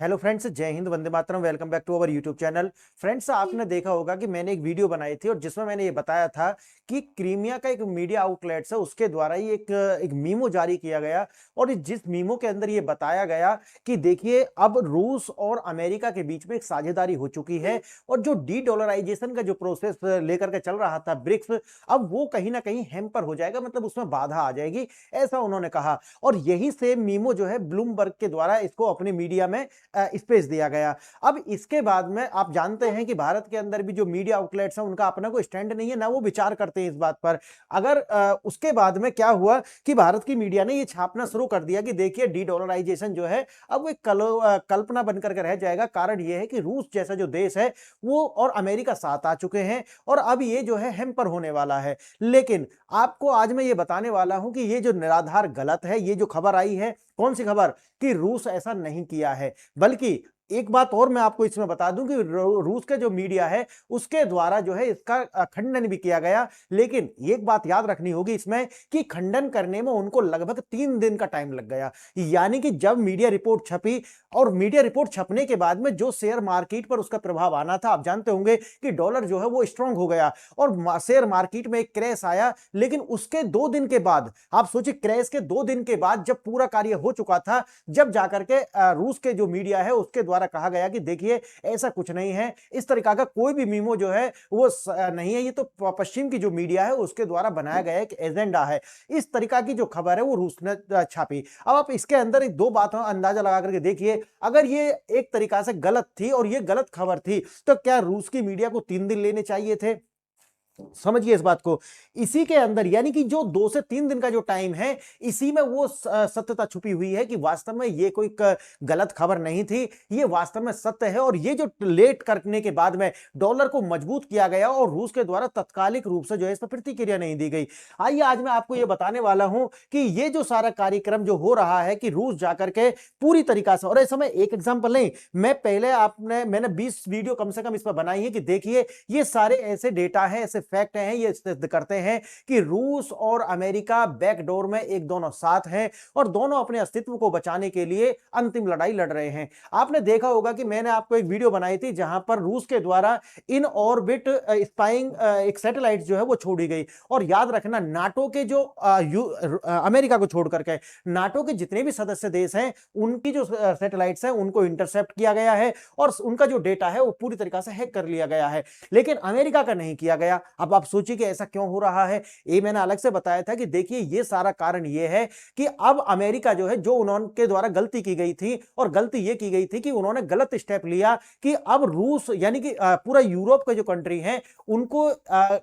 Hello friends, जय हिंद, वंदे मातरम। Welcome back to our YouTube channel. Friends, आपने देखा होगा कि मैंने एक वीडियो बनाई थी और जिसमें मैंने ये बताया था कि क्रीमिया का एक मीडिया आउटलेट्स है, उसके द्वारा ही एक मीमो जारी किया गया। और जिस मीमो के अंदर ये बताया गया कि देखिए, अब रूस और अमेरिका के बीच में एक साझेदारी हो चुकी है और जो डी डॉलराइजेशन का जो प्रोसेस लेकर के चल रहा था ब्रिक्स, अब वो कहीं ना कहीं हैम्पर हो जाएगा, मतलब उसमें बाधा आ जाएगी, ऐसा उन्होंने कहा। और यही से मीमो जो है ब्लूमबर्ग के द्वारा इसको अपने मीडिया में स्पेस दिया गया। अब इसके बाद में आप जानते हैं कि भारत के अंदर भी जो मीडिया आउटलेट्स हैं उनका अपना कोई स्टैंड नहीं है, ना वो विचार करते हैं इस बात पर। अगर उसके बाद में क्या हुआ कि भारत की मीडिया ने ये छापना शुरू कर दिया कि देखिए, डी डॉलराइजेशन जो है अब वो एक कल्पना बनकर के रह जाएगा। कारण ये है कि रूस जैसा जो देश है वो और अमेरिका साथ आ चुके हैं और अब ये जो है हैम्पर होने वाला है। लेकिन आपको आज मैं ये बताने वाला हूं कि ये जो निराधार गलत है, ये जो खबर आई है, कौन सी खबर, कि रूस ऐसा नहीं किया है। बल्कि एक बात और मैं आपको इसमें बता दूं कि रूस के जो मीडिया है उसके द्वारा जो है इसका खंडन भी किया गया। लेकिन एक बात याद रखनी होगी इसमें कि खंडन करने में उनको लगभग 3 दिन का टाइम लग गया। यानी कि जब मीडिया रिपोर्ट छपी और मीडिया रिपोर्ट छपने के बाद में जो शेयर मार्केट पर उसका प्रभाव आना था, आप जानते होंगे कि डॉलर जो है वो स्ट्रांग हो गया और शेयर मार्केट में एक क्रैश आया। लेकिन उसके 2 दिन के बाद, आप सोचिए, क्रैश के 2 दिन के बाद जब पूरा कार्य हो चुका था, जब जाकर के रूस के जो मीडिया है उसके द्वारा कहा गया कि देखिए, ऐसा कुछ नहीं है, इस तरीका का कोई भी मीमो जो है वो नहीं है, ये तो पश्चिम की जो मीडिया है उसके द्वारा बनाया गया एक एजेंडा है। इस तरीका की जो खबर है वो रूस ने छापी। अब आप इसके अंदर एक दो बातों अंदाजा लगा करके देखिए, अगर ये एक तरीका से गलत थी और ये गलत खबर थी, तो क्या रूस की मीडिया को 3 दिन लेने चाहिए थे? समझिए इस बात को। इसी के अंदर, यानी कि जो 2 से 3 दिन का जो टाइम है, इसी में वो सत्यता छुपी हुई है कि वास्तव में ये कोई गलत खबर नहीं थी, ये वास्तव में सत्य है। और ये जो लेट करने के बाद में डॉलर को मजबूत किया गया और रूस के द्वारा तत्कालिक रूप से जो है इस पर प्रतिक्रिया नहीं दी गई। आइए आज मैं आपको ये बताने वाला हूं कि ये जो सारा कार्यक्रम जो हो रहा है कि रूस जाकर के पूरी तरीका से, और इस समय एक एग्जाम्पल नहीं, मैंने 20 वीडियो कम से कम इस पर बनाई है कि देखिए, ये सारे ऐसे डेटा है, ऐसे फैक्ट हैं, ये सिद्ध करते हैं कि रूस और अमेरिका बैकडोर में एक दोनों साथ हैं और दोनों अपने अस्तित्व को बचाने के लिए अंतिम लड़ाई लड़ रहे हैं। आपने देखा होगा कि मैंने आपको एक वीडियो बनाई थी जहां पर रूस के द्वारा इन ऑर्बिट स्पाइंग एक सैटेलाइट जो है वो छोड़ी गई। और याद रखना, नाटो के जो अमेरिका को छोड़ करके नाटो के जितने भी सदस्य देश हैं उनकी जो सैटेलाइट्स हैं उनको इंटरसेप्ट किया गया है और उनका जो डेटा है वो पूरी तरीके से हैक कर लिया गया है, लेकिन अमेरिका का नहीं किया गया। अब आप सोचिए कि ऐसा क्यों हो रहा है। ये मैंने अलग से बताया था कि देखिए, ये सारा कारण ये है कि अब अमेरिका जो है, जो उन्होंने द्वारा गलती की गई थी, और गलती ये की गई थी कि उन्होंने गलत स्टेप लिया कि अब रूस, यानी कि पूरा यूरोप के जो कंट्री हैं उनको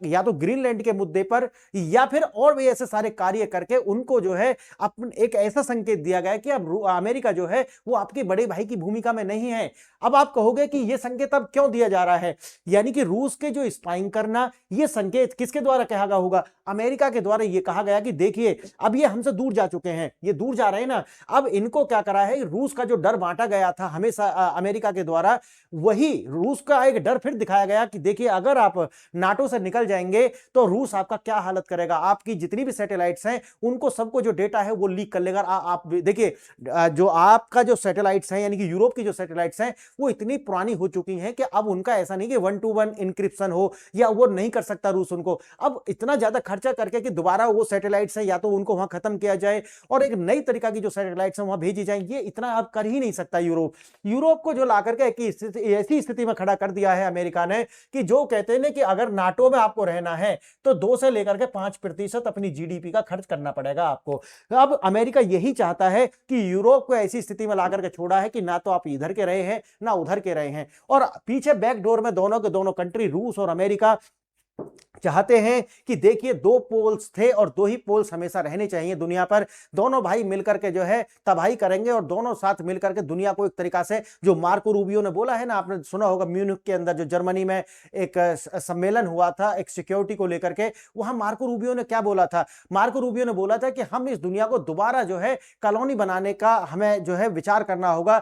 या तो ग्रीनलैंड के मुद्दे पर या फिर और भी ऐसे सारे कार्य करके उनको जो है एक ऐसा संकेत दिया गया कि अब अमेरिका जो है वो आपके बड़े भाई की भूमिका में नहीं है। अब आप कहोगे कि यह संकेत अब क्यों दिया जा रहा है, यानी कि रूस के जो स्पाइंग करना, यह संकेत किसके द्वारा कहा गया होगा? अमेरिका के द्वारा यह कहा गया कि देखिए, अब ये हमसे दूर जा चुके हैं, ये दूर जा रहे हैं ना। अब इनको क्या करा है, रूस का जो डर बांटा गया था हमेशा अमेरिका के द्वारा, वही रूस का एक डर फिर दिखाया गया कि देखिए, अगर आप नाटो से निकल जाएंगे तो रूस आपका क्या हालत करेगा, आपकी जितनी भी सैटेलाइट्स हैं उनको सबको जो डेटा है वो लीक कर लेगा। आप देखिए, जो आपका जो सैटेलाइट्स हैं, यानी कि यूरोप की जो सैटेलाइट्स हैं वो इतनी पुरानी हो चुकी हैं कि अब उनका ऐसा नहीं कि 1-to-1 इंक्रिप्शन हो, या वो नहीं कर सकता रूस उनको। अब इतना ज्यादा खर्चा करके कि दोबारा वो सैटेलाइट्स हैं या तो उनको वहां खत्म किया जाए और एक नई तरीका की जो सैटेलाइट्स हैं वहां भेजी जाए, ये इतना अब कर ही नहीं सकता यूरोप को जो ला करके ऐसी स्थिति में खड़ा कर दिया है अमेरिका ने कि जो कहते हैं कि अगर नाटो में आपको रहना है तो 2 से लेकर के 5% अपनी जीडीपी का खर्च करना पड़ेगा आपको। अब अमेरिका यही चाहता है कि यूरोप को ऐसी स्थिति में ला करके छोड़ा है कि ना तो आप इधर के रहे हैं ना उधर के रहे हैं, और पीछे बैकडोर में दोनों के दोनों कंट्री, रूस और अमेरिका, चाहते हैं कि देखिए, 2 पोल्स थे और 2 ही पोल्स हमेशा रहने चाहिए दुनिया पर। दोनों भाई मिलकर के जो है तबाही करेंगे और दोनों साथ मिलकर के दुनिया को एक तरीका से, जो मार्को रूबियो ने बोला है ना, आपने सुना होगा, म्यूनिख के अंदर जो जर्मनी में एक सम्मेलन हुआ था एक सिक्योरिटी को लेकर के, वहां मार्को रूबियो ने क्या बोला था? मार्को रूबियो ने बोला था कि हम इस दुनिया को दोबारा जो है कॉलोनी बनाने का हमें जो है विचार करना होगा।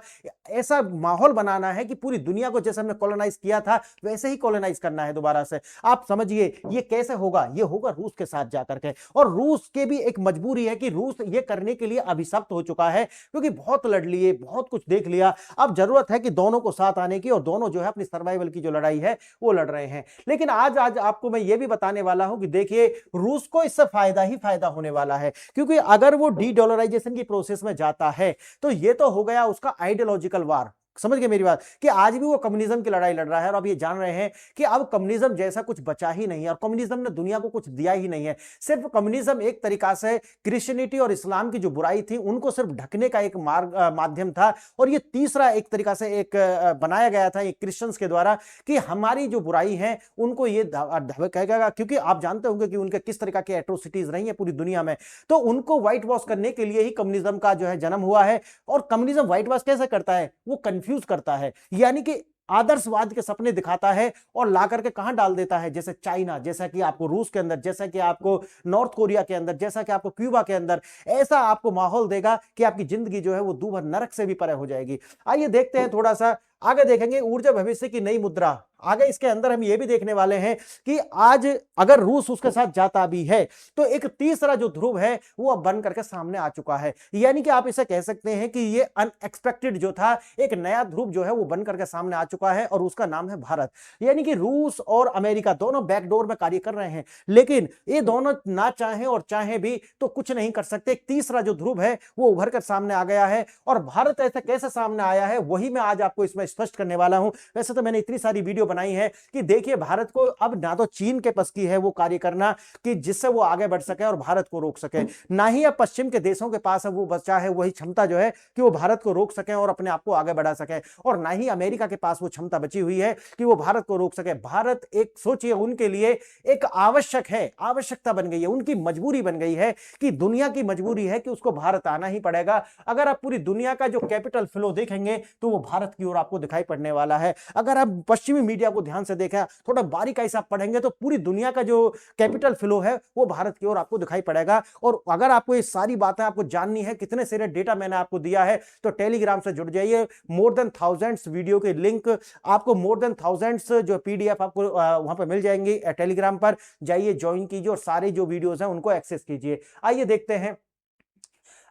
ऐसा माहौल बनाना है कि पूरी दुनिया को जैसे हमने कॉलोनाइज किया था वैसे ही कॉलोनाइज करना है दोबारा से। आप समझिए, ये कैसे होगा? ये होगा रूस के साथ जाकर के। और रूस के भी एक मजबूरी है कि रूस ये करने के लिए अभिशप्त हो चुका है, क्योंकि बहुत लड़ लिए, बहुत कुछ देख लिया। अब जरूरत है कि दोनों को साथ आने की, और दोनों जो है अपनी सर्वाइवल की जो लड़ाई है वो लड़ रहे हैं। लेकिन आज आज आपको मैं ये भी बताने वाला हूं कि देखिए, रूस को इससे फायदा ही फायदा होने वाला है, क्योंकि अगर वो डी डॉलराइजेशन की प्रोसेस में जाता है तो ये तो हो गया उसका आइडियोलॉजिकल वार। समझ गए मेरी बात, कि आज भी वो कम्युनिज्म की लड़ाई लड़ रहा है, और अब ये जान रहे हैं कि अब कम्युनिज्म जैसा कुछ बचा ही नहीं है, और कम्युनिज्म ने दुनिया को कुछ दिया ही नहीं है। सिर्फ कम्युनिज्म एक तरीका से क्रिश्चियनिटी और इस्लाम की जो बुराई थी उनको सिर्फ ढकने का एक मार्ग माध्यम था। और ये तीसरा एक तरीका से एक बनाया गया था क्रिश्चियंस के द्वारा, कि हमारी जो बुराई है उनको ये कहेगा, क्योंकि आप जानते होंगे कि उनके किस तरह की एट्रोसिटीज रही है पूरी दुनिया में, तो उनको व्हाइट वॉश करने के लिए ही कम्युनिज्म का जो है जन्म हुआ है। और कम्युनिज्म व्हाइट वॉश कैसे करता है? वो कंफ्यूज करता है, यानी कि आदर्शवाद के सपने दिखाता है और ला करके कहां डाल देता है, जैसे चाइना, जैसा कि आपको रूस के अंदर, जैसा कि आपको नॉर्थ कोरिया के अंदर, जैसा कि आपको क्यूबा के अंदर, ऐसा आपको माहौल देगा कि आपकी जिंदगी जो है वो दूभर नरक से भी परे हो जाएगी। आइए देखते हैं, थोड़ा सा आगे देखेंगे ऊर्जा भविष्य की नई मुद्रा। आगे इसके अंदर हम ये भी देखने वाले हैं कि आज अगर रूस उसके साथ जाता भी है तो एक तीसरा जो ध्रुव है वो अब बन करके सामने आ चुका है। यानी कि आप इसे कह सकते हैं कि ये अनएक्सपेक्टेड जो था, एक नया ध्रुव जो है वो बन करके सामने आ चुका है, और उसका नाम है भारत। यानी कि रूस और अमेरिका दोनों बैकडोर में कार्य कर रहे हैं, लेकिन ये दोनों ना चाहें और चाहें भी तो कुछ नहीं कर सकते। एक तीसरा जो ध्रुव है वो उभर कर सामने आ गया है, और भारत ऐसे कैसे सामने आया है वही मैं आज आपको इसमें स्पष्ट करने वाला हूं। वैसे तो मैंने इतनी सारी वीडियो बनाई है कि देखिए, भारत को अब ना तो चीन के बस की है वो कार्य करना कि जिससे वो आगे बढ़ सके और भारत को रोक सके, ना ही अब पश्चिम के देशों के पास अब वो बचा है वही क्षमता जो है कि वो भारत को रोक सके और अपने आप को आगे बढ़ा सके, और ना ही अमेरिका के पास वो क्षमता बची हुई है कि वो भारत को रोक सके। भारत एक, सोचिए, उनके लिए एक आवश्यक है, आवश्यकता बन गई है, उनकी मजबूरी बन गई है कि दुनिया की मजबूरी है कि उसको भारत आना ही पड़ेगा। अगर आप पूरी दुनिया का जो कैपिटल फ्लो देखेंगे तो वो भारत की ओर आपको दिखाई पड़ने वाला है। अगर आप पश्चिमी मीडिया को ध्यान से देखा, थोड़ा बारीकाई से आप पढ़ेंगे तो पूरी दुनिया का जो कैपिटल फ्लो है वो भारत की ओर आपको दिखाई पड़ेगा। और अगर आपको ये सारी बातें आपको जाननी है, कितने सारे डेटा मैंने आपको दिया है, तो टेलीग्राम से जुड़ जाइए। मोर देन थाउजेंड्स वीडियो के लिंक आपको, मोर देन थाउजेंड्स जो पीडीएफ आपको वहां पर मिल जाएंगी। टेलीग्राम पर जाइए, ज्वाइन कीजिए और सारे जो वीडियोस हैं उनको एक्सेस कीजिए। आइए देखते हैं,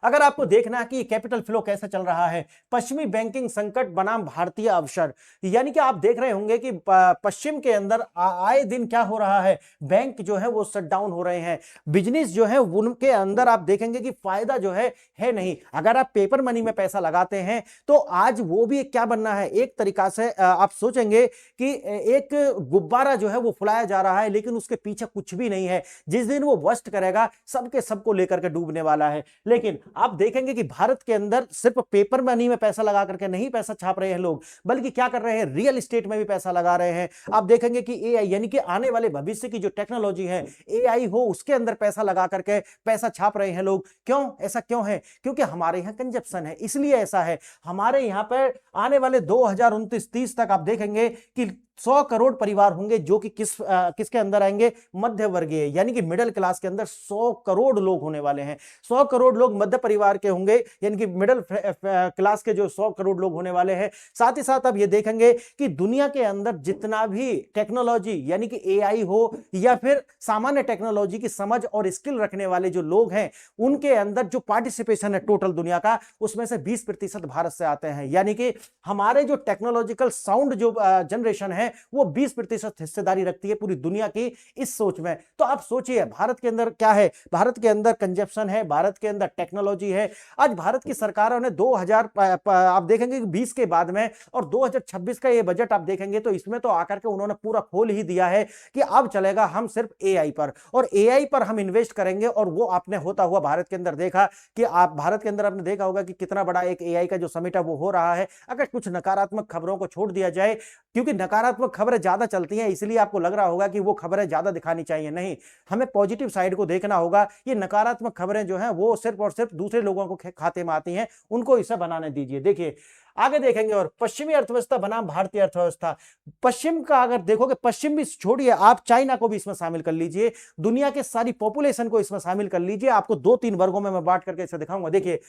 अगर आपको देखना है कि कैपिटल फ्लो कैसे चल रहा है, पश्चिमी बैंकिंग संकट बनाम भारतीय अवसर। यानी कि आप देख रहे होंगे कि पश्चिम के अंदर आए दिन क्या हो रहा है, बैंक जो है वो शट डाउन हो रहे हैं, बिजनेस जो है उनके अंदर आप देखेंगे कि फायदा जो है नहीं। अगर आप पेपर मनी में पैसा लगाते हैं तो आज वो भी क्या बनना है, एक तरीका से आप सोचेंगे कि एक गुब्बारा जो है वो फुलाया जा रहा है, लेकिन उसके पीछे कुछ भी नहीं है। जिस दिन वो बस्ट करेगा सबके सबको लेकर के डूबने वाला है। लेकिन आप देखेंगे कि भारत के अंदर सिर्फ पेपर मनी में पैसा लगा करके नहीं पैसा छाप रहे हैं लोग, बल्कि क्या कर रहे हैं, रियल एस्टेट में भी पैसा लगा रहे हैं। आप देखेंगे कि एआई, यानी कि आने वाले भविष्य की जो टेक्नोलॉजी है, एआई हो, उसके अंदर पैसा लगा करके पैसा छाप रहे हैं लोग। क्यों? ऐसा क्यों है? क्योंकि हमारे यहाँ कंजप्शन है, इसलिए ऐसा है। हमारे यहाँ पर आने वाले 2029-30 तक आप देखेंगे कि 100 करोड़ परिवार होंगे जो कि किसके अंदर आएंगे, मध्य वर्गीय, यानी कि मिडिल क्लास के अंदर 100 करोड़ लोग होने वाले हैं। 100 करोड़ लोग मध्य परिवार के होंगे, यानी कि मिडिल क्लास के जो 100 करोड़ लोग होने वाले हैं। साथ ही साथ आप ये देखेंगे कि दुनिया के अंदर जितना भी टेक्नोलॉजी, यानी कि एआई हो या फिर सामान्य टेक्नोलॉजी की समझ और स्किल रखने वाले जो लोग हैं, उनके अंदर जो पार्टिसिपेशन है टोटल दुनिया का, उसमें से 20% भारत से आते हैं। यानी कि हमारे जो टेक्नोलॉजिकल साउंड जो जनरेशन है वो 20% हिस्सेदारी रखती है पूरी दुनिया की इस सोच में। तो आप सोचिए, भारत के अंदर क्या है, भारत के अंदर कंजप्शन है, भारत के अंदर टेक्नोलॉजी है। आज भारत की सरकारों ने 2000 आप देखेंगे कि 20 के बाद में और 2026 का ये बजट आप देखेंगे तो इसमें तो आकर के उन्होंने पूरा खोल ही दिया है कि अब चलेगा हम सिर्फ एआई पर, और एआई पर हम इन्वेस्ट करेंगे। और वो आपने होता हुआ भारत के अंदर देखा कि आप भारत के अंदर आपने देखा होगा कि कितना बड़ा एक एआई का जो समिट है वो हो रहा है। अगर कुछ नकारात्मक खबरों को छोड़ दिया जाए, क्योंकि नकारात्मक खबरें ज्यादा चलती हैं, इसलिए आपको लग रहा होगा कि वो खबरें ज्यादा दिखानी चाहिए, नहीं, हमें पॉजिटिव साइड को देखना होगा। ये नकारात्मक खबरें जो हैं वो सिर्फ और सिर्फ दूसरे लोगों को खाते में आती हैं, उनको इसे बनाने दीजिए। देखिए आगे देखेंगे, और पश्चिमी अर्थव्यवस्था बनाम भारतीय अर्थव्यवस्था। पश्चिम का अगर देखोगे, पश्चिम भी छोड़िए, आप चाइना को भी इसमें शामिल कर लीजिए, दुनिया के सारी पॉपुलेशन को इसमें शामिल कर लीजिए। आपको 2-3 वर्गों में मैं बांट करके इसे दिखाऊंगा। देखिए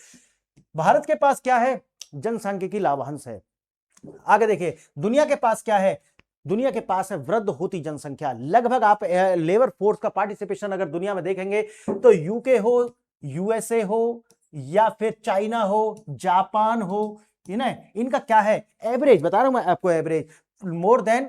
भारत के पास क्या है, जनसांख्यिकी लाभांश है। आगे देखिए दुनिया के पास क्या है, दुनिया के पास है वृद्ध होती जनसंख्या। लगभग आप लेबर फोर्स का पार्टिसिपेशन अगर दुनिया में देखेंगे तो यूके हो, यूएसए हो, या फिर चाइना हो, जापान हो, ये ना, इनका क्या है एवरेज बता रहा हूं मैं आपको, एवरेज मोर देन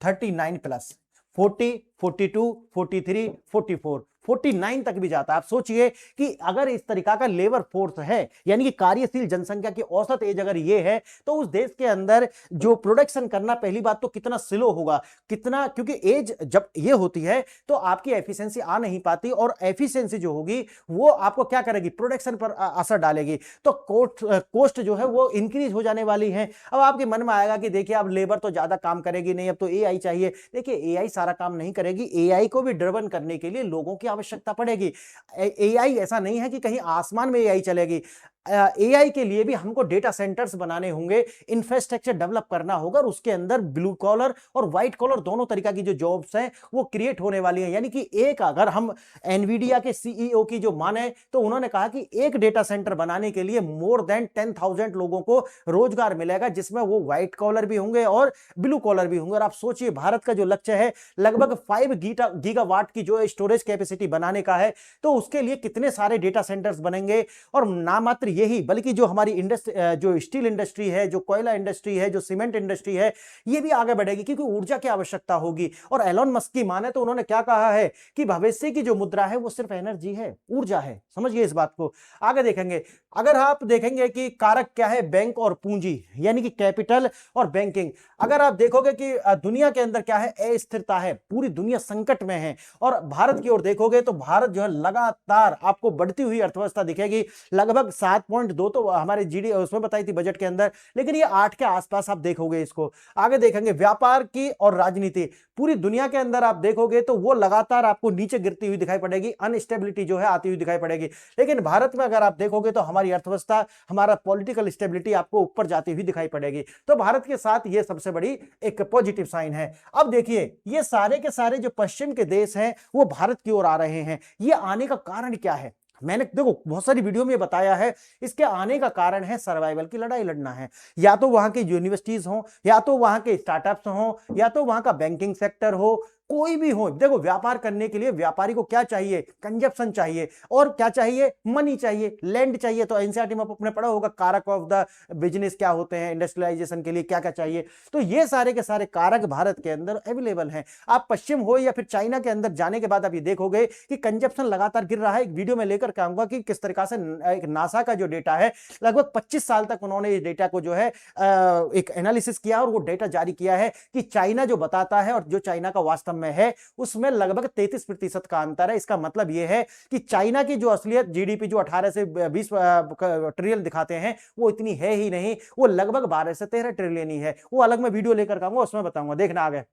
39 प्लस, 40, 42, 43, 44, 49 तक भी जाता है। आप सोचिए कि अगर इस तरीका का लेबर फोर्स है, यानी कि कार्यशील जनसंख्या की औसत एज अगर ये है, तो उस देश के अंदर जो प्रोडक्शन करना पहली बात तो कितना स्लो होगा, कितना, क्योंकि एज जब ये होती है तो आपकी एफिशिएंसी आ नहीं पाती, और एफिशिएंसी जो होगी वो आपको क्या करेगी, प्रोडक्शन पर असर डालेगी, तो कोस्ट जो है वो इंक्रीज हो जाने वाली है। अब आपके मन में आएगा कि देखिए अब लेबर तो ज्यादा काम करेगी नहीं, अब तो एआई चाहिए। देखिए एआई सारा काम नहीं करेगी, एआई को भी ड्रिवन करने के लिए लोगों की आवश्यकता पड़ेगी। एआई ऐसा नहीं है कि कहीं आसमान में एआई चलेगी, एआई के लिए भी हमको डेटा सेंटर्स बनाने होंगे, इंफ्रास्ट्रक्चर डेवलप करना होगा, और उसके अंदर ब्लू कॉलर और व्हाइट कॉलर दोनों तरीका की जो जॉब्स हैं वो क्रिएट होने वाली हैं। यानी कि एक, अगर हम एनवीडिया के सीईओ की जो माने तो उन्होंने कहा कि एक डेटा सेंटर बनाने के लिए मोर देन 10,000 लोगों को रोजगार मिलेगा, जिसमें वो व्हाइट कॉलर भी होंगे और ब्लू कॉलर भी होंगे। और आप सोचिए भारत का जो लक्ष्य है लगभग 5 गीगावाट की जो स्टोरेज कैपेसिटी बनाने का है, तो उसके लिए कितने सारे डेटा सेंटर्स बनेंगे। और ना मात्र यही, बल्कि जो हमारी इंडस्ट्री, जो स्टील इंडस्ट्री है, जो कोयला इंडस्ट्री है, जो सीमेंट इंडस्ट्री है, ये भी आगे बढ़ेगी, क्योंकि ऊर्जा की आवश्यकता होगी। और एलोन मस्क की माने तो उन्होंने क्या कहा है कि भविष्य की जो मुद्रा है वो सिर्फ एनर्जी है, ऊर्जा है। समझिए इस बात को, आगे देखेंगे। अगर आप देखेंगे कि कारक क्या है, बैंक और पूंजी, यानी कि कैपिटल और बैंकिंग। अगर आप देखोगे कि दुनिया के अंदर क्या है, अस्थिरता है, पूरी दुनिया संकट में है। और भारत की ओर देखोगे तो भारत जो है लगातार आपको बढ़ती हुई अर्थव्यवस्था दिखेगी, लगभग 7.2 तो हमारे जीडी उसमें बताई थी बजट के अंदर, लेकिन ये 8 के आसपास आप देखोगे इसको। आगे देखेंगे व्यापार की और राजनीति, पूरी दुनिया के अंदर आप देखोगे तो वो लगातार आपको नीचे गिरती हुई दिखाई पड़ेगी, अनस्टेबिलिटी जो है आती हुई दिखाई पड़ेगी। लेकिन भारत में अगर आप देखोगे तो हमारी अर्थव्यवस्था, हमारा पॉलिटिकल स्टेबिलिटी आपको ऊपर जाती हुई दिखाई पड़ेगी। तो भारत के साथ ये सबसे बड़ी एक पॉजिटिव साइन है। अब देखिए ये सारे के सारे जो पश्चिम के देश हैं वो भारत की ओर आ रहे हैं। ये आने का कारण क्या है, मैंने देखो बहुत सारी वीडियो में बताया है। इसके आने का कारण है सर्वाइवल की लड़ाई लड़ना है, या तो वहां के यूनिवर्सिटीज हो, या तो वहां के स्टार्टअप्स हो, या तो वहां का बैंकिंग सेक्टर हो, कोई भी हो। देखो व्यापार करने के लिए व्यापारी को क्या चाहिए, कंजप्शन चाहिए, और क्या चाहिए, मनी चाहिए, लैंड चाहिए। तो एनसीईआरटी में आपने पढ़ा होगा कारक ऑफ द बिजनेस क्या होते हैं, इंडस्ट्रियलाइजेशन के लिए क्या क्या चाहिए। तो ये सारे के सारे कारक भारत के अंदर अवेलेबल हैं। आप पश्चिम हो या फिर चाइना के अंदर जाने के बाद आप ये देखोगे कि कंजप्शन लगातार गिर रहा है। एक वीडियो में लेकर के आऊंगा कि किस तरीका से एक नासा का जो डेटा है, लगभग 25 साल तक उन्होंने इस डेटा को जो है एक एनालिसिस किया, और वो डेटा जारी किया है कि चाइना जो बताता है और जो चाइना का वास्तव में है उसमें लगभग 33% का अंतर है। इसका मतलब यह है कि चाइना की जो असलियत जीडीपी जो 18 से 20 ट्रिलियन दिखाते हैं वो इतनी है ही नहीं, वो लगभग 12 से 13 ट्रिलियन ही है। वो अलग मैं वीडियो लेकर आऊंगा, उसमें बताऊंगा, देखना आगे।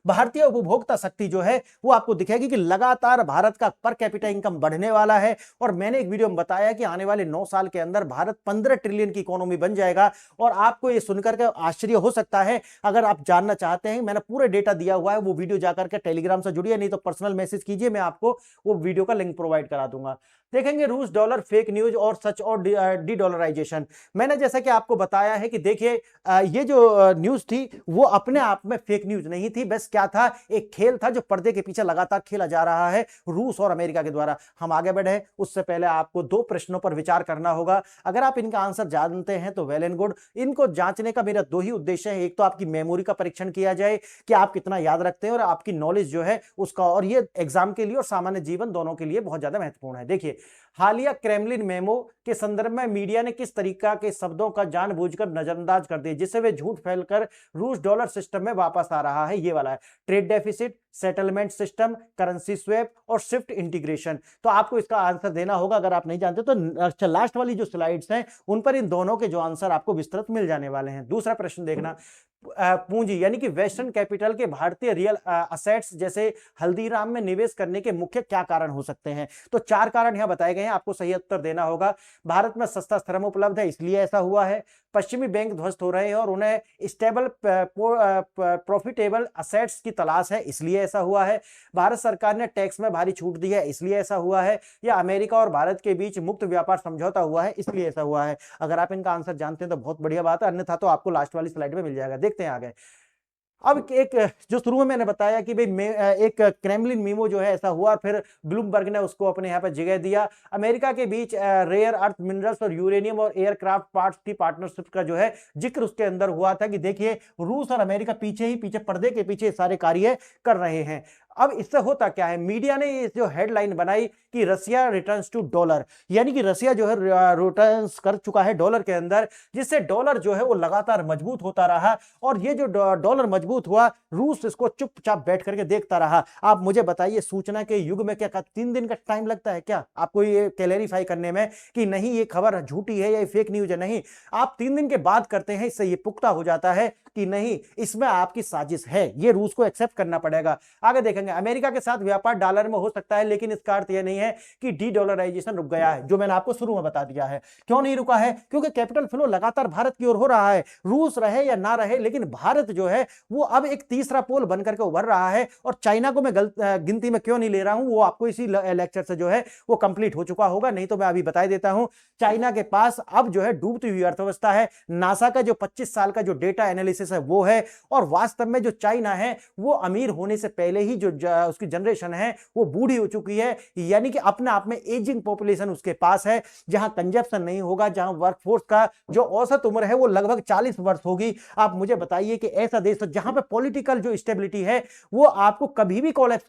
भारतीय उपभोक्ता शक्ति जो है वो आपको दिखेगी कि लगातार भारत का पर कैपिटा इनकम बढ़ने वाला है। और मैंने एक वीडियो में बताया कि आने वाले 9 साल के अंदर भारत 15 ट्रिलियन की इकोनॉमी बन जाएगा। और आपको ये सुनकर के आश्चर्य हो सकता है, अगर आप जानना चाहते हैं, मैंने पूरे डेटा दिया हुआ है, वो वीडियो जाकर के टेलीग्राम से जुड़िए, नहीं तो पर्सनल मैसेज कीजिए, मैं आपको वो वीडियो का लिंक प्रोवाइड करा दूंगा। देखेंगे रूस डॉलर, फेक न्यूज और सच और डी डॉलराइजेशन। मैंने जैसा कि आपको बताया है कि देखिए ये जो न्यूज थी वो अपने आप में फेक न्यूज नहीं थी, बस क्या था, एक खेल था जो पर्दे के पीछे लगातार खेला जा रहा है रूस और अमेरिका के द्वारा। हम आगे बढ़े उससे पहले आपको 2 प्रश्नों पर विचार करना होगा। अगर आप इनका आंसर जानते हैं तो वेल एंड गुड। इनको जांचने का मेरा 2 ही उद्देश्य है, एक तो आपकी मेमोरी का परीक्षण किया जाए कि आप कितना याद रखते हैं, और आपकी नॉलेज जो है उसका, और ये एग्जाम के लिए और सामान्य जीवन दोनों के लिए बहुत ज्यादा महत्वपूर्ण है। देखिए हालिया क्रेमलिन मेमो के संदर्भ में मीडिया ने किस तरीका के शब्दों का जानबूझकर नजरअंदाज कर दिया जिससे वे झूठ फैलकर रूस डॉलर सिस्टम में वापस आ रहा है। ये वाला है trade deficit, settlement system, currency swap और स्विफ्ट इंटीग्रेशन। तो आपको इसका आंसर देना होगा, अगर आप नहीं जानते तो अच्छा लास्ट वाली जो स्लाइड्स हैं उन पर इन दोनों के जो आंसर आपको विस्तृत मिल जाने वाले हैं। दूसरा प्रश्न देखना, पूंजी यानी कि वेस्टर्न कैपिटल के भारतीय रियल असेट्स जैसे हल्दीराम में निवेश करने के मुख्य क्या कारण हो सकते हैं। तो 4 कारण यहां बताए गए हैं, आपको सही उत्तर देना होगा। भारत में सस्ता श्रम उपलब्ध है इसलिए ऐसा हुआ है, पश्चिमी बैंक ध्वस्त हो रहे हैं और उन्हें स्टेबल प्रॉफिटेबल असेट्स की तलाश है इसलिए ऐसा हुआ है, भारत सरकार ने टैक्स में भारी छूट दी है इसलिए ऐसा हुआ है, या अमेरिका और भारत के बीच मुक्त व्यापार समझौता हुआ है इसलिए ऐसा हुआ है। अगर आप इनका आंसर जानते हैं तो बहुत बढ़िया बात है, अन्यथा तो आपको लास्ट वाली स्लाइड में मिल जाएगा। देखते हैं आगे। अब एक जो शुरू में मैंने बताया कि भाई एक क्रेमलिन मीमो जो है ऐसा हुआ, फिर ब्लूमबर्ग ने उसको अपने यहाँ पर जगह दिया। अमेरिका के बीच रेयर अर्थ मिनरल्स और यूरेनियम और एयरक्राफ्ट पार्ट्स की पार्टनरशिप का जो है जिक्र उसके अंदर हुआ था कि देखिए रूस और अमेरिका पीछे पर्दे के पीछे सारे कार्य कर रहे हैं। अब इससे होता क्या है, मीडिया ने ये जो हेडलाइन बनाई कि रसिया रिटर्न्स टू डॉलर, यानी कि रसिया जो है रिटर्न्स कर चुका है डॉलर के अंदर, जिससे डॉलर जो है वो लगातार मजबूत होता रहा। और ये जो डॉलर मजबूत हुआ, रूस इसको चुपचाप बैठ करके देखता रहा। आप मुझे बताइए, सूचना के युग में क्या 3 दिन का टाइम लगता है क्या आपको ये क्लैरिफाई करने में कि नहीं ये खबर झूठी है या फेक न्यूज है? नहीं, आप 3 दिन के बाद करते हैं, इससे ये पुख्ता हो जाता है कि नहीं इसमें आपकी साजिश है। ये रूस को एक्सेप्ट करना पड़ेगा। आगे देखेंगे, अमेरिका के साथ व्यापार डॉलर में हो सकता है, लेकिन इसका अर्थ यह नहीं है कि डी डॉलराइजेशन रुक गया है, जो मैंने आपको शुरू में बता दिया है। क्यों नहीं रुका है? क्योंकि कैपिटल फ्लो लगातार भारत की ओर हो रहा है। रूस रहे या ना रहे, लेकिन भारत जो है वो अब एक तीसरा पोल बनकर के उभर रहा है। और चाइना को मैं गिनती में क्यों नहीं ले रहा हूं, वो आपको इसी लेक्चर से जो है वो कंप्लीट हो चुका होगा। नहीं तो मैं अभी बता देता हूं, चाइना के पास अब जो है डूबती हुई अर्थव्यवस्था है। नासा का जो 25 साल का जो डेटा एनालिसिस है वो है, और वास्तव में जो चाइना है वो अमीर होने से पहले ही जो उसकी जनरेशन है वो बूढ़ी हो चुकी है, यानी कि अपने आप में एजिंग पॉपुलेशन उसके पास है, जहां कंजप्शन नहीं होगा, जहां वर्कफोर्स का जो औसत उम्र है वो लगभग 40 वर्ष होगी। आप मुझे बताइए कि ऐसा देश जहां पर पॉलिटिकल जो स्टेबिलिटी है वो आपको कभी भी कोलैप्स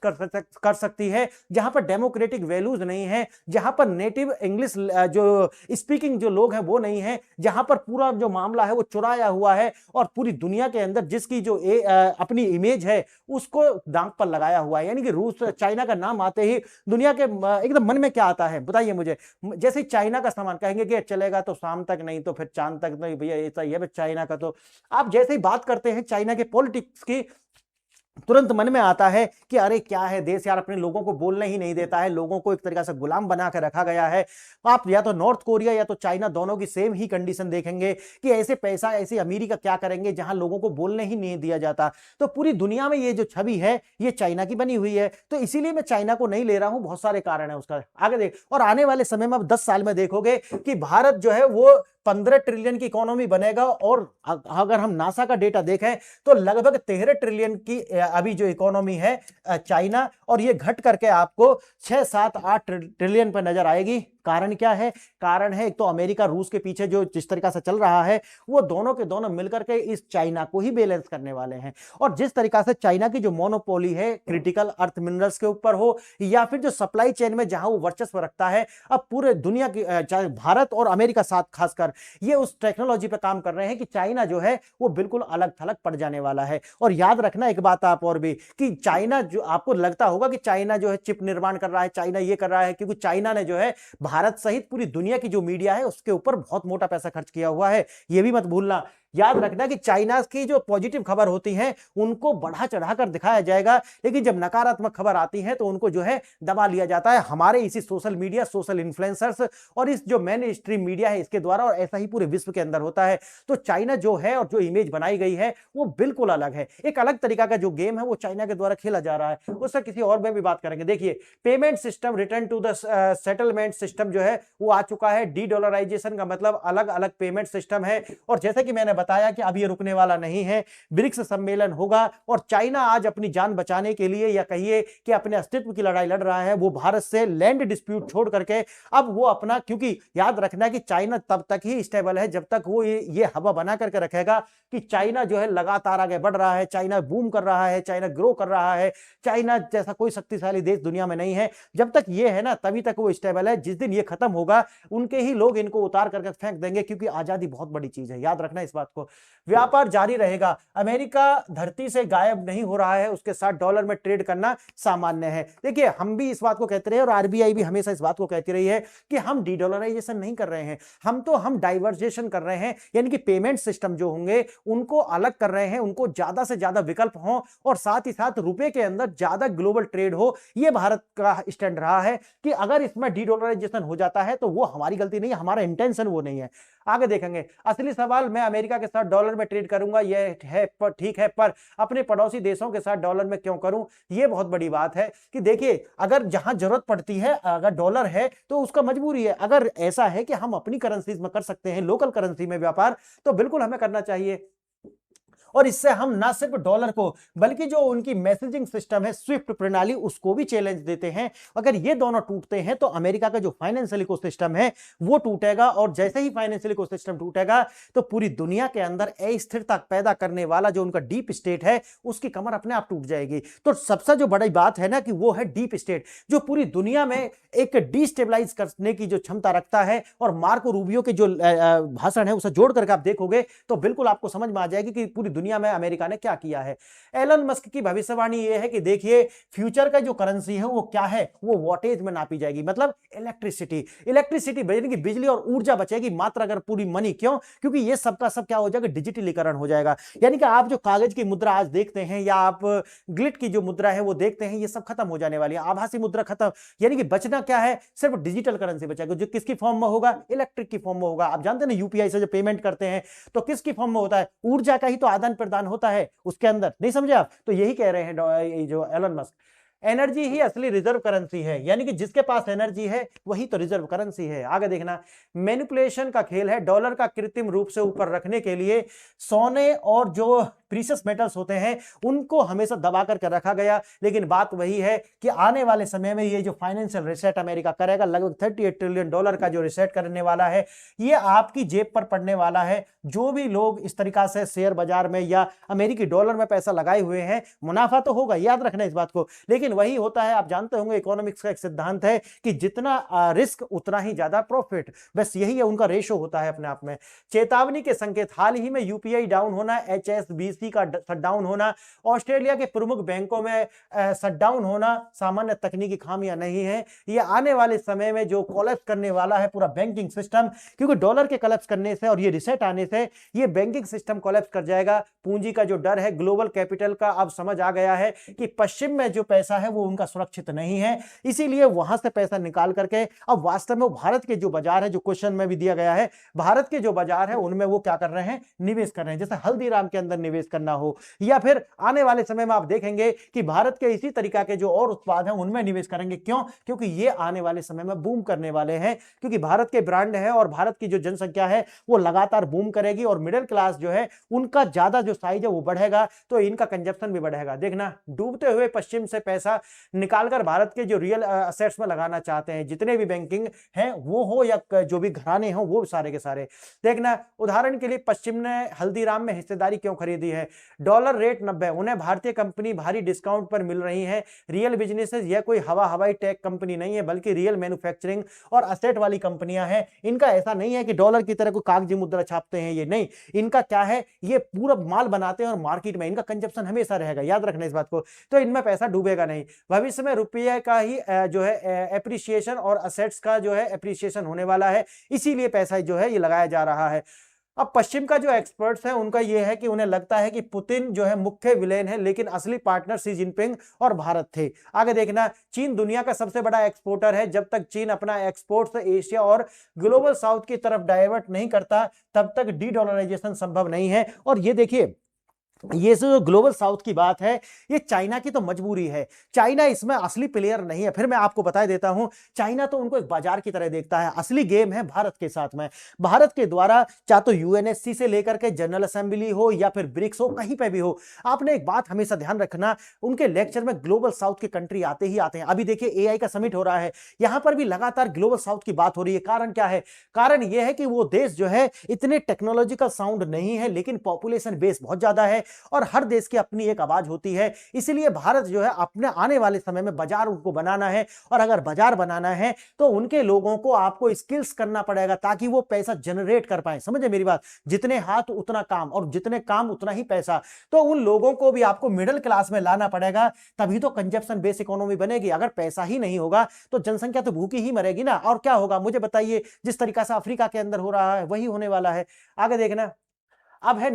कर सकती है, जहां पर डेमोक्रेटिक वैल्यूज नहीं है, जहां पर नेटिव इंग्लिश जो स्पीकिंग जो लोग हैं वो नहीं है, जहां पर पूरा जो मामला है वो चुराया हुआ है, और पूरी दुनिया के अंदर जिसकी जो अपनी इमेज है उसको दांव पर लगाया हुआ है। यानी कि रूस चाइना का नाम आते ही दुनिया के एकदम मन में क्या आता है बताइए मुझे? जैसे चाइना का सामान कहेंगे कि चलेगा तो शाम तक, नहीं तो फिर चांद तक, नहीं भैया ऐसा ही है चाइना का। तो आप जैसे ही बात करते हैं चाइना के पॉलिटिक्स की, तुरंत मन में आता है कि अरे क्या है देश यार, अपने लोगों को बोलने ही नहीं देता है, लोगों को एक तरीका से गुलाम बना कर रखा गया है। आप या तो नॉर्थ कोरिया या तो चाइना, दोनों की सेम ही कंडीशन देखेंगे कि ऐसे पैसा ऐसी अमीरी का क्या करेंगे जहां लोगों को बोलने ही नहीं दिया जाता। तो पूरी दुनिया में ये जो छवि है ये चाइना की बनी हुई है। तो इसीलिए मैं चाइना को नहीं ले रहा हूं, बहुत सारे कारण है उसका। आगे देख, और आने वाले समय में अब 10 साल में देखोगे कि भारत जो है वो 15 ट्रिलियन की इकोनॉमी बनेगा, और अगर हम नासा का डेटा देखें तो लगभग 13 ट्रिलियन की अभी जो इकोनॉमी है चाइना, और ये घट करके आपको 6, 7, 8 ट्रिलियन पर नजर आएगी। कारण क्या है? कारण है एक तो अमेरिका रूस के पीछे जो जिस तरीका से चल रहा है, वो दोनों के दोनों मिलकर के इस चाइना को ही बैलेंस करने वाले हैं। और जिस तरीका से चाइना की जो मोनोपोली है क्रिटिकल अर्थ मिनरल्स के ऊपर हो, या फिर जो सप्लाई चेन में जहां वो वर्चस्व रखता है, अब पूरे दुनिया की चाहे भारत और अमेरिका साथ खासकर ये उस टेक्नोलॉजी पे काम कर रहे हैं कि चाइना जो है वो बिल्कुल अलग थलग पड़ जाने वाला है। और याद रखना एक बात आप और भी, कि चाइना जो आपको लगता होगा कि चाइना जो है चिप निर्माण कर रहा है, चाइना ये कर रहा है, क्योंकि चाइना ने जो है भारत सहित पूरी दुनिया की जो मीडिया है उसके ऊपर बहुत मोटा पैसा खर्च किया हुआ है, ये भी मत भूलना। याद रखना कि चाइना की जो पॉजिटिव खबर होती है उनको बढ़ा चढ़ाकर दिखाया जाएगा, लेकिन जब नकारात्मक खबर आती है तो उनको जो है दबा लिया जाता है हमारे इसी सोशल मीडिया, सोशल इन्फ्लुएंसर्स और इस जो मेन स्ट्रीम मीडिया है इसके द्वारा, और ऐसा ही पूरे विश्व के अंदर होता है। तो चाइना जो है और जो इमेज बनाई गई है वो बिल्कुल अलग है, एक अलग तरीका का जो गेम है वो चाइना के द्वारा खेला जा रहा है। उससे किसी और में भी बात करेंगे। देखिए, payment system return to the settlement system जो है वो आ चुका है। डी डॉलराइजेशन का मतलब अलग अलग पेमेंट सिस्टम है, और जैसे कि मैंने बताया कि अब ये रुकने वाला नहीं है। ब्रिक्स सम्मेलन होगा, और चाइना आज अपनी जान बचाने के लिए या कहिए कि अपने अस्तित्व की लड़ाई लड़ रहा है, वो भारत से लैंड डिस्प्यूट छोड़ करके अब वो अपना, क्योंकि याद रखना कि चाइना तब तक ही स्टेबल है जब तक वो ये हवा बना करके रखेगा कि चाइना जो है लगातार आगे बढ़ रहा है, चाइना बूम कर रहा है, चाइना ग्रो कर रहा है, चाइना जैसा कोई शक्तिशाली देश दुनिया में नहीं है। जब तक ये है ना तभी तक वो स्टेबल है। जिस दिन ये खत्म होगा उनके ही लोग इनको उतार करके फेंक देंगे, क्योंकि आजादी बहुत बड़ी चीज है, याद रखना इस बात को। व्यापार जारी रहेगा, अमेरिका धरती से गायब नहीं हो रहा है, उसके साथ डॉलर में ट्रेड करना सामान्य है। देखिए, हम भी इस बात को कहते रहे और आरबीआई भी हमेशा इस बात को कहती रही है कि हम डी डॉलराइजेशन नहीं कर रहे हैं, हम डाइवर्जेशन कर रहे हैं, यानी कि पेमेंट सिस्टम जो होंगे उनको अलग कर रहे हैं, उनको ज्यादा से ज्यादा विकल्प हो, और साथ ही साथ रुपए के अंदर ज्यादा ग्लोबल ट्रेड हो। यह भारत का स्टैंड रहा है कि अगर इसमें डी डॉलराइजेशन हो जाता है तो वो हमारी गलती नहीं है, हमारा इंटेंशन वो नहीं है। आगे देखेंगे, असली सवाल, मैं अमेरिका के साथ डॉलर में ट्रेड करूंगा यह है, पर ठीक है, पर अपने पड़ोसी देशों के साथ डॉलर में क्यों करूं? यह बहुत बड़ी बात है कि देखिए, अगर जहां जरूरत पड़ती है, अगर डॉलर है तो उसका मजबूरी है। अगर ऐसा है कि हम अपनी करेंसीज में कर सकते हैं, लोकल करेंसी में व्यापार, तो बिल्कुल हमें करना चाहिए। और इससे हम ना सिर्फ डॉलर को बल्कि जो उनकी मैसेजिंग सिस्टम है स्विफ्ट प्रणाली उसको भी चैलेंज देते हैं। अगर ये दोनों टूटते हैं तो अमेरिका का जो फाइनेंशियल इकोसिस्टम है वो टूटेगा, और जैसे ही फाइनेंशियल इकोसिस्टम टूटेगा तो पूरी दुनिया के अंदर अस्थिरता पैदा करने वाला जो उनका डीप स्टेट है उसकी कमर अपने आप टूट जाएगी। तो सबसे जो बड़ी बात है ना कि वो है डीप स्टेट, जो पूरी दुनिया में एक डिस्टेबलाइज करने की जो क्षमता रखता है। और मार्को रूबियो के जो भाषण है उसे जोड़ करके आप देखोगे तो बिल्कुल आपको समझ में आ जाएगी कि पूरी दुनिया में अमेरिका ने क्या किया है। एलन मस्क की भविष्यवाणी यह है कि देखिए फ्यूचर का जो करेंसी है वो क्या है, वो वॉटेज में नापी जाएगी, मतलब इलेक्ट्रिसिटी यानी कि बिजली और ऊर्जा बचेगी मात्र अगर पूरी मनी। क्यों? क्योंकि ये सबका सब क्या हो जाएगा, डिजिटलीकरण हो जाएगा। यानी कि आप जो कागज की मुद्रा आज देखते हैं या आप ग्लिट की जो मुद्रा है वो देखते हैं, ये सब खत्म हो जाने वाली है, आभासी मुद्रा खत्म। यानी कि बचना क्या है, सिर्फ डिजिटल करेंसी बचेगा, जो किसकी फॉर्म में होगा, इलेक्ट्रिक की फॉर्म में होगा। आप जानते हैं ना यूपीआई से जो पेमेंट करते हैं तो किसकी फॉर्म में होता है, ऊर्जा का ही तो आदान प्रदान होता है उसके अंदर, नहीं समझे आप? तो यही कह रहे हैं जो एलन मस्क, एनर्जी ही असली रिजर्व करेंसी है, यानी कि जिसके पास एनर्जी है वही तो रिजर्व करेंसी है। आगे देखना, मैनिपुलेशन का खेल है, डॉलर का कृत्रिम रूप से ऊपर रखने के लिए सोने और जो प्रीशियस मेटल्स होते हैं उनको हमेशा दबा करके रखा गया। लेकिन बात वही है कि आने वाले समय में ये जो फाइनेंशियल रिसेट अमेरिका करेगा, लगभग 38 ट्रिलियन डॉलर का जो रिसेट करने वाला है, ये आपकी जेब पर पड़ने वाला है। जो भी लोग इस तरीका से शेयर बाजार में या अमेरिकी डॉलर में पैसा लगाए हुए हैं, मुनाफा तो होगा, याद रखना इस बात को। लेकिन वही होता है, आप जानते होंगे इकोनॉमिक्स का एक सिद्धांत है कि जितना रिस्क उतना ही ज्यादा प्रॉफिट, बस यही है उनका रेशो होता है अपने आप में। चेतावनी के संकेत, हाल ही में यूपीआई डाउन होना, एचएसबीसी का शटडाउन होना, ऑस्ट्रेलिया के प्रमुख बैंकों में शटडाउन होना सामान्य तकनीकी खामियां नहीं है, ये आने वाले समय में जो कोलैप्स करने वाला है पूरा बैंकिंग सिस्टम, क्योंकि डॉलर के कोलैप्स करने से और ये रिसेट आने से ये बैंकिंग सिस्टम कोलैप्स कर जाएगा। पूंजी का जो डर है, ग्लोबल कैपिटल का अब समझ आ गया है कि पश्चिम में जो पैसा है वो उनका सुरक्षित नहीं है, इसीलिए वहां से पैसा निकाल करके अब वास्तव में भारत के जो बाजार है, जो क्वेश्चन में भी दिया गया है, भारत के जो बाजार है उनमें वो क्या कर रहे हैं, निवेश कर रहे हैं। जैसे हल्दीराम के अंदर निवेश करना हो, या फिर आने वाले समय में आप देखेंगे कि भारत के इसी तरीका के जो और उत्पाद हैं उनमें निवेश करेंगे। क्यों? क्योंकि ये आने वाले समय में बूम करने वाले हैं, क्योंकि भारत के ब्रांड है और भारत की जो जनसंख्या है वो लगातार बूम करेगी और मिडिल क्लास जो है उनका ज्यादा जो साइज है वो बढ़ेगा, तो इनका कंजप्शन भी बढ़ेगा। देखना, डूबते हुए पश्चिम से पैसा निकालकर भारत के जो रियल असेट्स में लगाना चाहते हैं, जितने भी बैंकिंग हैं वो हो या जो भी घराने हो वो सारे के सारे। देखना, उदाहरण के लिए पश्चिम ने हल्दीराम में हिस्सेदारी क्यों खरीदी है, डॉलर रेट 90, उन्हें भारतीय कंपनी भारी डिस्काउंट पर मिल रही है। रियल बिजनेसेस, यह कोई हवाई टेक कंपनी नहीं है बल्कि रियल मैन्युफैक्चरिंग और असेट वाली कंपनियां हैं। इनका ऐसा नहीं है कि डॉलर की तरह कोई कागजी मुद्रा छापते हैं, ये नहीं, इनका क्या है, ये पूरा माल बनाते हैं और मार्केट में इनका कंजप्शन हमेशा रहेगा, याद रखना इस बात को। तो इनमें पैसा डूबेगा नहीं। भविष्य में रुपये का ही जो है एप्रिसिएशन और असेट्स का जो है एप्रिसिएशन होने वाला है, इसीलिए पैसा जो है ये लगाया जा रहा है। अब पश्चिम का जो एक्सपर्ट्स है उनका यह है कि उन्हें लगता है कि पुतिन जो है मुख्य विलेन है, लेकिन असली पार्टनर शी जिनपिंग और भारत थे। आगे देखना, चीन दुनिया का सबसे बड़ा एक्सपोर्टर है, जब तक चीन अपना एक्सपोर्ट से एशिया और ग्लोबल साउथ की तरफ डाइवर्ट नहीं करता तब तक डी डॉलराइजेशन संभव नहीं है। और ये देखिए, ये जो ग्लोबल साउथ की बात है ये चाइना की तो मजबूरी है, चाइना इसमें असली प्लेयर नहीं है। फिर मैं आपको बता देता हूं, चाइना तो उनको एक बाजार की तरह देखता है, असली गेम है भारत के साथ में। भारत के द्वारा चाहे तो यूएनएससी से लेकर के जनरल असेंबली हो या फिर ब्रिक्स हो, कहीं पे भी हो, आपने एक बात हमेशा ध्यान रखना, उनके लेक्चर में ग्लोबल साउथ के कंट्री आते ही आते हैं। अभी देखिए एआई का समिट हो रहा है, यहां पर भी लगातार ग्लोबल साउथ की बात हो रही है। कारण क्या है? कारण यह है कि वो देश जो है इतने टेक्नोलॉजिकल साउंड नहीं है, लेकिन पॉपुलेशन बेस बहुत ज्यादा है और हर देश की अपनी एक आवाज होती है। इसलिए भारत जो है अपने आने वाले समय में बाजार उनको बनाना है, और अगर बाजार बनाना है तो उनके लोगों को आपको स्किल्स करना पड़ेगा ताकि वो पैसा जनरेट कर पाए। समझे मेरी बात? जितने हाथ उतना काम, और जितने काम उतना ही पैसा। तो उन लोगों को भी आपको मिडिल क्लास में लाना पड़ेगा, तभी तो कंजप्शन बेस इकोनॉमी बनेगी। अगर पैसा ही नहीं होगा तो जनसंख्या तो भूखी ही मरेगी ना। और क्या होगा मुझे बताइए? जिस तरीका से अफ्रीका के अंदर हो रहा है वही होने वाला है। आगे देखना, अब है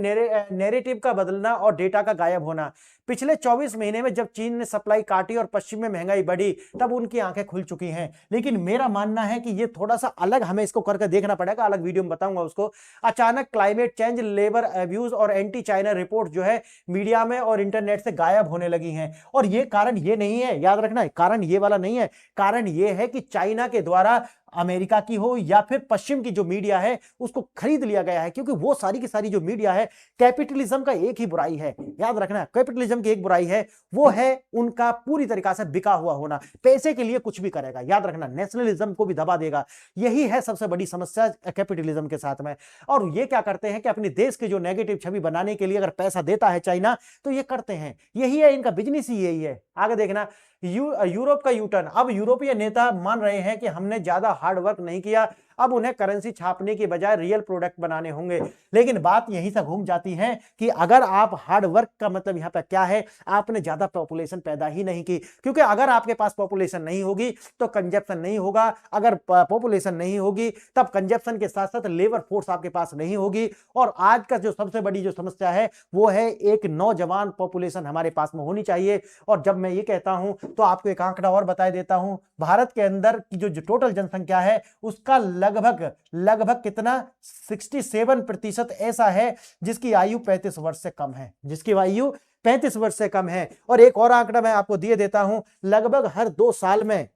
नैरेटिव का बदलना और डेटा का गायब होना। पिछले 24 महीने में जब चीन ने सप्लाई काटी और पश्चिम में महंगाई बढ़ी, तब उनकी आंखें खुल चुकी हैं। लेकिन मेरा मानना है कि ये थोड़ा सा अलग हमें इसको करके देखना पड़ेगा, अलग वीडियो में बताऊंगा उसको। अचानक क्लाइमेट चेंज, लेबर अब्यूज और एंटी चाइना रिपोर्ट जो है मीडिया में और इंटरनेट से गायब होने लगी हैं। और ये कारण ये नहीं है, याद रखना, कारण ये वाला नहीं है। कारण ये है कि चाइना के द्वारा अमेरिका की हो या फिर पश्चिम की जो मीडिया है उसको खरीद लिया गया है, क्योंकि वो सारी की सारी जो मीडिया है, कैपिटलिज्म का एक ही बुराई है, याद रखना, कैपिटलिज्म की एक बुराई है, वो है उनका पूरी तरीका से बिका हुआ होना। पैसे के लिए कुछ भी करेगा, याद रखना, नेशनलिज्म को भी दबा देगा। यही है सबसे बड़ी समस्या कैपिटलिज्म के साथ में। और ये क्या करते हैं कि अपने देश की जो नेगेटिव छवि बनाने के लिए अगर पैसा देता है चाइना तो ये करते हैं, यही है इनका बिजनेस ही यही है। आगे देखना, यूरोप का यूटर्न। अब यूरोपीय नेता मान रहे हैं कि हमने ज्यादा हार्ड वर्क नहीं किया, अब उन्हें करेंसी छापने की बजाय रियल प्रोडक्ट बनाने होंगे। लेकिन बात यहीं से घूम जाती है कि अगर आप हार्ड वर्क का मतलब यहां पर क्या है, आपने ज्यादा पॉपुलेशन पैदा ही नहीं की, क्योंकि अगर आपके पास पॉपुलेशन नहीं होगी तो कंजप्शन नहीं होगा, अगर पॉपुलेशन नहीं होगी तब कंजप्शन के साथ साथ लेबर फोर्स आपके पास नहीं होगी। और आज का जो सबसे बड़ी जो समस्या है वो है एक नौजवान पॉपुलेशन हमारे पास में होनी चाहिए। और जब मैं ये कहता हूं तो आपको एक आंकड़ा और बता देता हूं, भारत के अंदर की जो टोटल जनसंख्या है उसका लगभग कितना 67% ऐसा है जिसकी आयु 35 वर्ष से कम है, जिसकी आयु 35 वर्ष से कम है। और एक और आंकड़ा मैं आपको दिए देता हूं, लगभग हर 2 साल में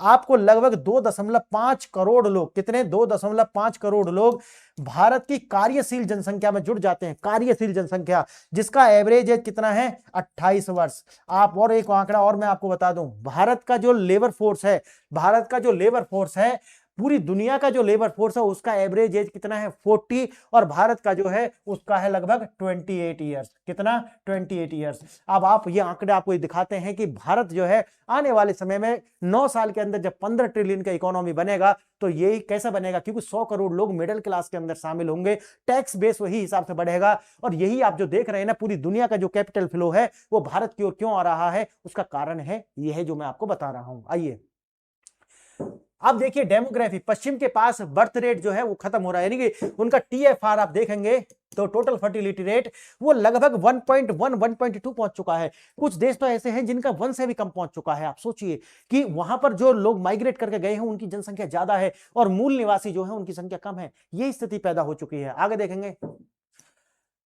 आपको लगभग 2.5 करोड़ लोग, कितने 2.5 करोड़ लोग भारत की कार्यशील जनसंख्या में जुड़ जाते हैं, कार्यशील जनसंख्या, जिसका एवरेज एज कितना है 28 वर्ष। आप और एक आंकड़ा और मैं आपको बता दूं, भारत का जो लेबर फोर्स है, पूरी दुनिया का जो लेबर फोर्स है उसका एवरेज एज कितना है 40, और भारत का जो है उसका है लगभग 28 ईयर्स। कितना 28 ईयर्स। अब आप ये आंकड़े आपको दिखाते हैं कि भारत जो है आने वाले समय में 9 साल के अंदर जब 15 ट्रिलियन का इकोनॉमी बनेगा तो ये कैसा बनेगा, क्योंकि 100 करोड़ लोग मिडिल क्लास के अंदर शामिल होंगे, टैक्स बेस वही हिसाब से बढ़ेगा। और यही आप जो देख रहे हैं ना, पूरी दुनिया का जो कैपिटल फ्लो है वो भारत की ओर क्यों आ रहा है, उसका कारण है यह है जो मैं आपको बता रहा हूं। आइए अब देखिए डेमोग्राफी, पश्चिम के पास बर्थ रेट जो है वो खत्म हो रहा है, यानी कि उनका टीएफआर आप देखेंगे तो टोटल फर्टिलिटी रेट वो लगभग 1.1 1.2 पहुंच चुका है। कुछ देश तो ऐसे हैं जिनका 1 से भी कम पहुंच चुका है। आप सोचिए कि वहां पर जो लोग माइग्रेट करके गए हैं उनकी जनसंख्या ज्यादा है और मूल निवासी जो है उनकी संख्या कम है। ये स्थिति पैदा हो चुकी है। आगे देखेंगे,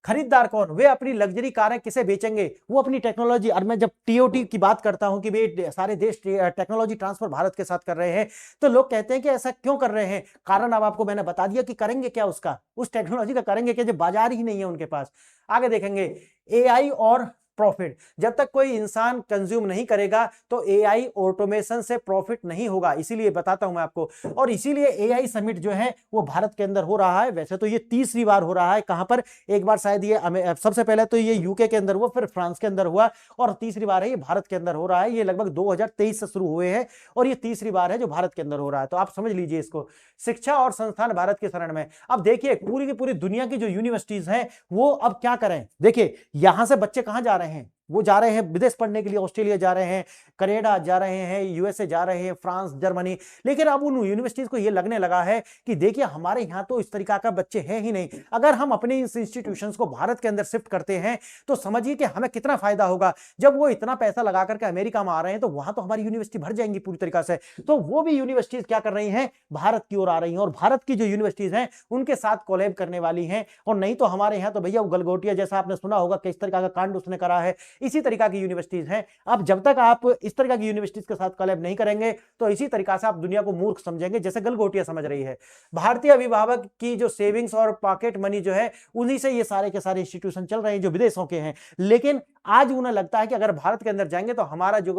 खरीदार कौन, वे अपनी लग्जरी कारें किसे बेचेंगे, वो अपनी टेक्नोलॉजी। और मैं जब टीओटी की बात करता हूं कि वे सारे देश टेक्नोलॉजी ट्रांसफर भारत के साथ कर रहे हैं, तो लोग कहते हैं कि ऐसा क्यों कर रहे हैं। कारण अब आपको मैंने बता दिया कि करेंगे क्या, उसका उस टेक्नोलॉजी का करेंगे क्या जब बाजार ही नहीं है उनके पास। आगे देखेंगे, एआई और प्रॉफिट। जब तक कोई इंसान कंज्यूम नहीं करेगा तो एआई ऑटोमेशन से प्रॉफिट नहीं होगा, इसीलिए बताता हूं मैं आपको। और इसीलिए एआई समिट जो है वो भारत के अंदर हो रहा है। वैसे तो ये 3री बार हो रहा है, कहां पर, एक बार शायद ये सबसे पहले तो ये यूके के अंदर हुआ, फिर फ्रांस के अंदर हुआ, और 3री बार है ये भारत के अंदर हो रहा है। ये लगभग 2023 से शुरू हुए हैं और ये 3री बार है जो भारत के अंदर हो रहा है। तो आप समझ लीजिए इसको। शिक्षा और संस्थान भारत के शरण में। अब देखिए पूरी की पूरी दुनिया की जो यूनिवर्सिटीज हैं वो अब क्या करें, देखिए यहां से बच्चे कहां जा रहे हैं, वो जा रहे हैं विदेश पढ़ने के लिए, ऑस्ट्रेलिया जा रहे हैं, कनाडा जा रहे हैं, यूएसए जा रहे हैं, फ्रांस, जर्मनी। लेकिन अब उन यूनिवर्सिटीज को ये लगने लगा है कि देखिए हमारे यहाँ तो इस तरीका का बच्चे हैं ही नहीं, अगर हम अपने इस इंस्टीट्यूशंस को भारत के अंदर शिफ्ट करते हैं तो समझिए कि हमें कितना फायदा होगा। जब वो इतना पैसा लगा करके अमेरिका में आ रहे हैं तो वहां तो हमारी यूनिवर्सिटी भर जाएंगी पूरी तरीका से। तो वो भी यूनिवर्सिटीज क्या कर रही हैं, भारत की ओर आ रही हैं, और भारत की जो यूनिवर्सिटीज हैं उनके साथ कोलैब करने वाली हैं। और नहीं तो हमारे यहाँ तो भैया गलगोटिया जैसा आपने सुना होगा किस तरीका का कांड उसने करा है, इसी तरीका की यूनिवर्सिटीज हैं। अब जब तक आप इस तरीका की यूनिवर्सिटीज के साथ कोलैब नहीं करेंगे तो इसी तरीका से आप दुनिया को मूर्ख समझेंगे जैसे गलगोटिया समझ रही है। भारतीय अभिभावक की जो सेविंग्स और पॉकेट मनी जो है उन्हीं से ये सारे के सारे इंस्टीट्यूशन चल रहे हैं जो विदेशों के हैं। लेकिन आज उन्हें लगता है कि अगर भारत के अंदर जाएंगे तो हमारा जो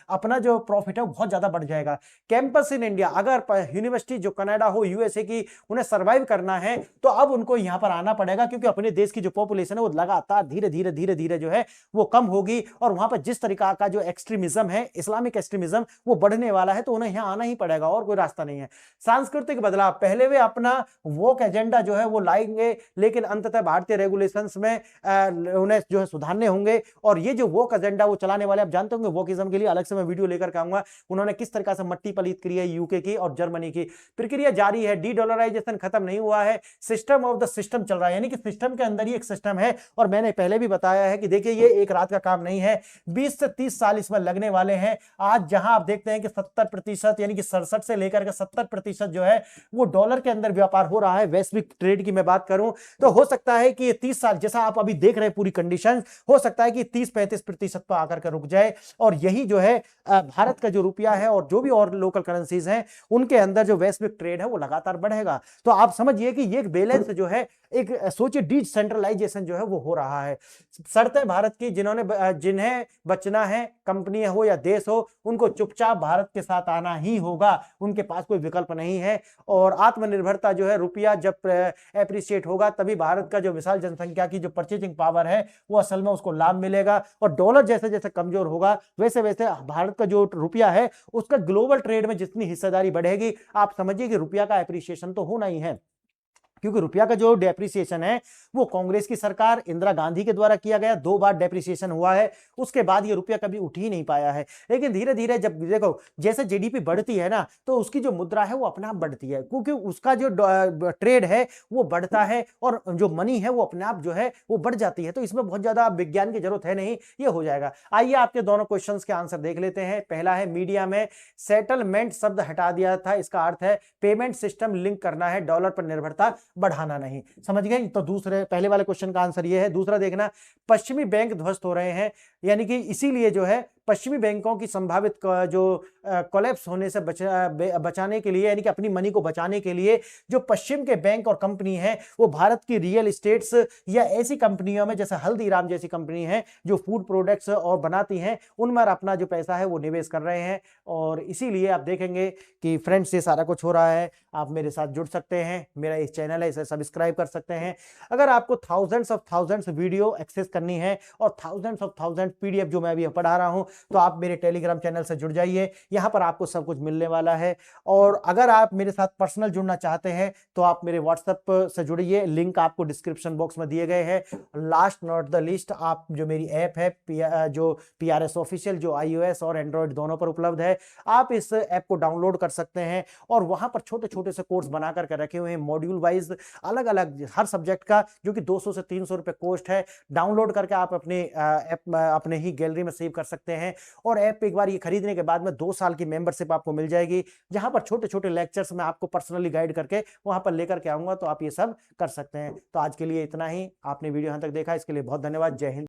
अपना जो प्रॉफिट है वो बहुत ज्यादा बढ़ जाएगा। कैंपस इन इंडिया, अगर यूनिवर्सिटी जो कनाडा हो, यूएसए की, उन्हें सर्वाइव करना है तो अब उनको यहां पर आना पड़ेगा, क्योंकि अपने देश की जो पॉपुलेशन है वो लगातार धीरे धीरे धीरे धीरे जो है वो कम होगी। और वहां पर जिस तरीका का जो एक्सट्रीमिज्म है, इस्लामिक एक्सट्रीमिज्म, वो बढ़ने वाला है, तो उन्हें यहां आना ही पड़ेगा और कोई रास्ता नहीं है। सांस्कृतिक बदलाव, पहले वे अपना वोक एजेंडा जो है वो लाएंगे, लेकिन अंततः भारतीय रेगुलेशंस में उन्हें जो है सुधारने होंगे। और ये जो वोक एजेंडा वो चलाने वाले, आप जानते होंगे वोकिज्म के लिए अलग से मैं वीडियो लेकर आऊंगा, उन्होंने किस तरह से मट्टी पलीत करी है यूके की और जर्मनी की। प्रक्रिया जारी है, डी डॉलराइजेशन खत्म नहीं हुआ है, सिस्टम ऑफ द सिस्टम चल रहा है, यानी कि सिस्टम के अंदर ही एक सिस्टम है। और मैंने पहले भी बताया है कि देखिए ये एक रात का काम नहीं है, 20 से 30 साल इसमें लगने वाले हैं। आज जहां आप देखते हैं कि 70% यानी कि 67 से लेकर के 70% जो है वो डॉलर के अंदर व्यापार हो रहा है, वैश्विक ट्रेड की मैं बात करूं तो हो सकता है कि ये 30 साल जैसा आप अभी देख रहे हैं पूरी कंडीशन, हो सकता है कि ये 30-35% पर आकर के रुक जाए और यही जो है भारत का जो रुपया है और जो भी और लोकल करेंसीज हैं उनके अंदर जो वैश्विक ट्रेड है वो लगातार बढ़ेगा। तो आप समझिए कि ये एक बैलेंस जो है, एक सोचिए डिसेंट्रलाइजेशन जो है वो हो रहा है। शर्तें भारत की, जिन्हें बचना है, कंपनी हो या देश हो, उनको चुपचाप भारत के साथ आना ही होगा, उनके पास कोई विकल्प नहीं है। और आत्मनिर्भरता जो है, रुपया जब एप्रिशिएट होगा तभी भारत का जो विशाल जनसंख्या की जो परचेजिंग पावर है वो असल में उसको लाभ मिलेगा। और डॉलर जैसे जैसे कमजोर होगा वैसे वैसे भारत का जो रुपया है उसका ग्लोबल ट्रेड में जितनी हिस्सेदारी बढ़ेगी, आप समझिए कि रुपया का एप्रिसिएशन तो होना ही है। क्योंकि रुपया का जो डेप्रिसिएशन है वो कांग्रेस की सरकार इंदिरा गांधी के द्वारा किया गया, 2 बार डेप्रिसिएशन हुआ है, उसके बाद ये रुपया कभी उठ ही नहीं पाया है। लेकिन धीरे धीरे जब देखो जैसे जीडीपी बढ़ती है ना तो उसकी जो मुद्रा है वो अपने आप बढ़ती है, क्योंकि उसका जो ट्रेड है वो बढ़ता है और जो मनी है वो अपने आप जो है वो बढ़ जाती है। तो इसमें बहुत ज्यादा विज्ञान की जरूरत है नहीं, ये हो जाएगा। आइए आपके दोनों क्वेश्चन के आंसर देख लेते हैं। पहला है, मीडिया में सेटलमेंट शब्द हटा दिया था, इसका अर्थ है पेमेंट सिस्टम लिंक करना है, डॉलर पर निर्भरता बढ़ाना नहीं। समझ गए? तो पहले वाले क्वेश्चन का आंसर ये है। दूसरा देखना, पश्चिमी बैंक ध्वस्त हो रहे हैं, यानी कि इसीलिए जो है पश्चिमी बैंकों की संभावित जो कोलैप्स होने से बचाने के लिए, यानी कि अपनी मनी को बचाने के लिए जो पश्चिम के बैंक और कंपनी है वो भारत की रियल एस्टेट्स या ऐसी कंपनियों में जैसे हल्दीराम जैसी कंपनी है जो फूड प्रोडक्ट्स और बनाती हैं, उनमें अपना जो पैसा है वो निवेश कर रहे हैं। और इसीलिए आप देखेंगे कि फ्रेंड्स ये सारा कुछ हो रहा है। आप मेरे साथ जुड़ सकते हैं, मेरा इस चैनल है इसे सब्सक्राइब कर सकते हैं। अगर आपको थाउजेंड्स वीडियो एक्सेस करनी है और थाउजेंड्स पीडीएफ जो मैं अभी पढ़ा रहा हूं, तो आप मेरे टेलीग्राम चैनल से जुड़ जाइए, यहां पर आपको सब कुछ मिलने वाला है। और अगर आप मेरे साथ पर्सनल जुड़ना चाहते हैं तो आप मेरे व्हाट्सएप से जुड़िए, लिंक आपको डिस्क्रिप्शन बॉक्स में दिए गए हैं। लास्ट नॉट द लिस्ट, आप जो मेरी ऐप है जो PRS ऑफिशियल, जो iOS और एंड्रॉइड दोनों पर उपलब्ध है, आप इस ऐप को डाउनलोड कर सकते हैं और वहां पर छोटे छोटे से कोर्स बना करके रखे हुए हैं मॉड्यूल वाइज, अलग अलग हर सब्जेक्ट का, जो कि 200 से 300 रुपए कॉस्ट है। डाउनलोड करके आप अपने ऐप अपने ही गैलरी में सेव कर सकते हैं। और ऐप एक बार ये खरीदने के बाद में 2 साल की मेंबरशिप आपको मिल जाएगी, जहां पर छोटे छोटे लेक्चर्स मैं आपको पर्सनली गाइड करके वहां पर लेकर के आऊंगा, तो आप ये सब कर सकते हैं। तो आज के लिए इतना ही। आपने वीडियो यहां तक देखा, इसके लिए बहुत धन्यवाद। जय हिंद।